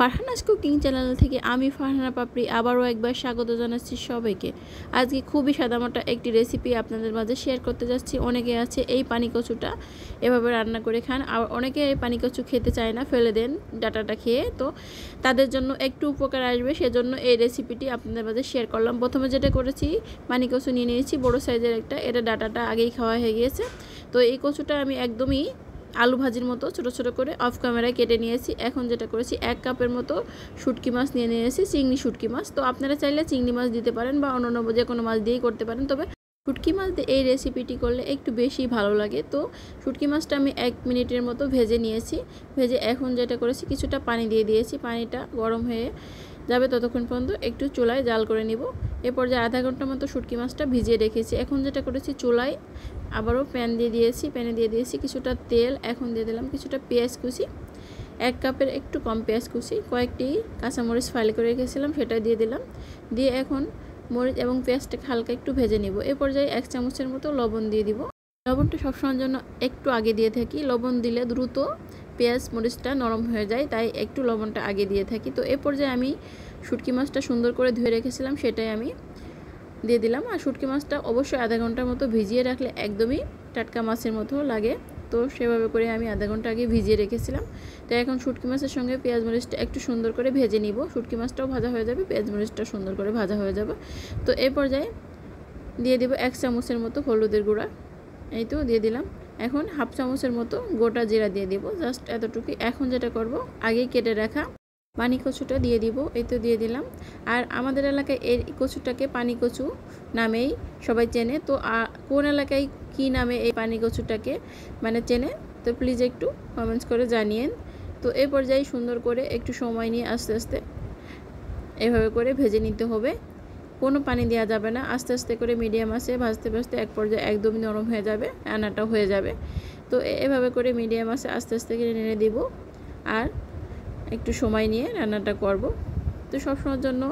Farhana's cooking channel থেকে আমি ফারহানা পাপড়ি আবারও একবার স্বাগত জানাচ্ছি সবাইকে। আজকে খুবই সাদামাটা একটি রেসিপি আপনাদের মাঝে শেয়ার করতে যাচ্ছি। অনেকে আছে এই পানি কচুটা এভাবে রান্না করে খান, আর অনেকে এই পানি কচু খেতে চায় না, ফেলে দেন ডাটাটা খেয়ে। তো তাদের জন্য একটু উপকার আসবে, সেজন্য এই রেসিপিটি আপনাদের মাঝে শেয়ার করলাম। প্রথমে যেটা করেছি, পানি কচু নিয়ে নিয়েছি বড়ো সাইজের একটা, এটা ডাটাটা আগেই খাওয়া হয়ে গিয়েছে। তো এই কচুটা আমি একদমই আলু ভাজির মতো ছোট ছোট করে অফ ক্যামেরায় কেটে নিয়েছি। এখন যেটা করেছি, 1 কাপের মতো শুটকি মাছ নিয়ে নিয়েছি, চিংড়ি শুটকি মাছ। তো আপনারা চাইলে চিংড়ি মাছ দিতে পারেন বা অন্য যে কোনো মাছ দিয়েই করতে পারেন, তবে শুটকি মাছ দিয়ে এই রেসিপিটি করলে একটু বেশি ভালো লাগে। তো শুটকি মাছটা আমি 1 মিনিটের মতো ভেজে নিয়েছি। ভেজে এখন যেটা করেছি, কিছুটা পানি দিয়ে দিয়েছি। পানিটা গরম হয়ে যাবে ততক্ষণ পর্যন্ত একটু চুলায় জাল করে নিব। এরপর যে আধা ঘন্টার মতো শুটকি মাছটা ভিজিয়ে রেখেছি। এখন যেটা করেছি, চুলায় আবারও প্যানে দিয়ে দিয়েছি কিছুটা তেল। এখন দিয়ে দিলাম কিছুটা পেঁয়াজ কুচি, 1 কাপের একটু কম পেঁয়াজ কুচি, কয়েকটি কাঁচামরিচ ফাইল করে রেখেছিলাম সেটা দিয়ে দিলাম। দিয়ে এখন মরিচ এবং পেঁয়াজটাকে হালকা একটু ভেজে নিব। এ পর্যায়ে 1 চামচের মতো লবণ দিয়ে দিব। লবণটা সবসময়ের জন্য একটু আগে দিয়ে থাকি, লবণ দিলে দ্রুত পেঁয়াজ মরিচটা নরম হয়ে যায়, তাই একটু লবণটা আগে দিয়ে থাকি। তো এ পর্যায়ে আমি শুটকি মাছটা সুন্দর করে ধুয়ে রেখেছিলাম, সেটাই আমি দিয়ে দিলাম। আর শুটকি মাছটা অবশ্যই আধা ঘন্টার মতো ভিজিয়ে রাখলে একদমই টাটকা মাছের মতো লাগে। তো সেভাবে করে আমি আধা ঘন্টা আগে ভিজিয়ে রেখেছিলাম। তো এখন শুটকি মাছের সঙ্গে পেঁয়াজ মরিচটা একটু সুন্দর করে ভেজে নিব। শুটকি মাছটাও ভাজা হয়ে যাবে, পেঁয়াজ মরিচটা সুন্দর করে ভাজা হয়ে যাবে। তো এই পর্যায়ে দিয়ে দিব 1 চামচের মতো হলুদের গুঁড়া, এই তো দিয়ে দিলাম। এখন হাফ চামচের মতো গোটা জিরা দিয়ে দিব, জাস্ট এতটুকুই। এখন যেটা করব, আগেই কেটে রাখা পানি কচুটা দিয়ে দিব, এই তো দিয়ে দিলাম। আর আমাদের এলাকায় এই কচুটাকে পানি কচু নামেই সবাই চেনে। তো কোন এলাকায় কি নামে এই পানি কচুটাকে চেনে, তো প্লিজ একটু কমেন্টস করে জানিয়েন। তো এই পর্যায়ে সুন্দর করে একটু সময় নিয়ে আস্তে আস্তে এভাবে করে ভেজে নিতে হবে, কোনো পানি দেওয়া যাবে না। আস্তে আস্তে করে মিডিয়াম আঁচে ভাজতে ভাজতে এক পর্যায়ে একদমই নরম হয়ে যাবে, রান্নাটা হয়ে যাবে। তো এভাবে করে মিডিয়াম আঁচে আস্তে আস্তে করে নেড়ে দিব, আর একটু সময় নিয়ে রান্নাটা করব। তো সবসময়ের জন্য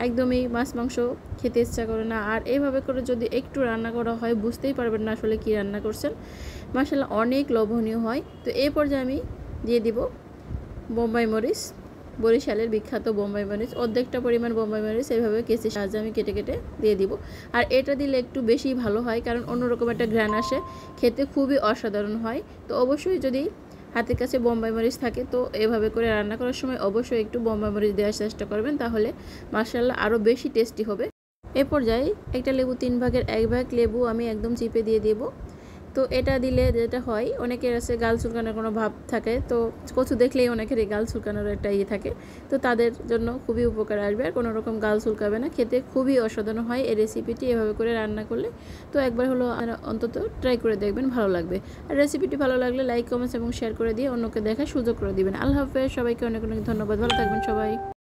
একদমই মাছ মাংস খেতে ইচ্ছা করে না, আর এইভাবে করে যদি একটু রান্না করা হয় বুঝতেই পারবেন না আসলে কি রান্না করছেন। মাশাআল্লাহ অনেক লোভনীয় হয়। তো এই পর্যায়ে আমি দিয়ে দিব বোম্বাই মরিচ, বরিশালের বিখ্যাত বোম্বাই মরিচ, অর্ধেকটা পরিমাণ বোম্বাই মরিচ এইভাবে কেচে সাহায্যে আমি কেটে কেটে দিয়ে দিব। আর এটা দিলে একটু বেশি ভালো হয়, কারণ অন্যরকম একটা ঘ্রাণ আসে, খেতে খুবই অসাধারণ হয়। তো অবশ্যই যদি হাতের কাছে বোম্বাই মরিচ থাকে, তো এভাবে করে রান্না করার সময় অবশ্যই একটু বোম্বাই মরিচ দেওয়ার চেষ্টা করবেন, তাহলে মাশাআল্লাহ আরও বেশি টেস্টি হবে। এ পর্যায়ে একটা লেবু 3 ভাগের 1 ভাগ লেবু আমি একদম চিপে দিয়ে দেব। তো এটা দিলে যেটা হয়, অনেকের আছে গাল চুলকানোর কোনো ভাব থাকে, তো কচু দেখলেই অনেকের এই গাল চুলকানোর একটা থাকে, তো তাদের জন্য খুবই উপকার আসবে, আর কোনো রকম গাল চুলকাবে না, খেতে খুবই অসাধারণ হয় এই রেসিপিটি এভাবে করে রান্না করলে। তো একবার হলো অন্তত ট্রাই করে দেখবেন, ভালো লাগবে। আর রেসিপিটি ভালো লাগলে লাইক কমেন্টস এবং শেয়ার করে দিয়ে অন্যকে দেখার সুযোগ করে দিবেন। আল্লাহ হাফেজ, সবাইকে অনেক অনেক ধন্যবাদ, ভালো থাকবেন সবাই।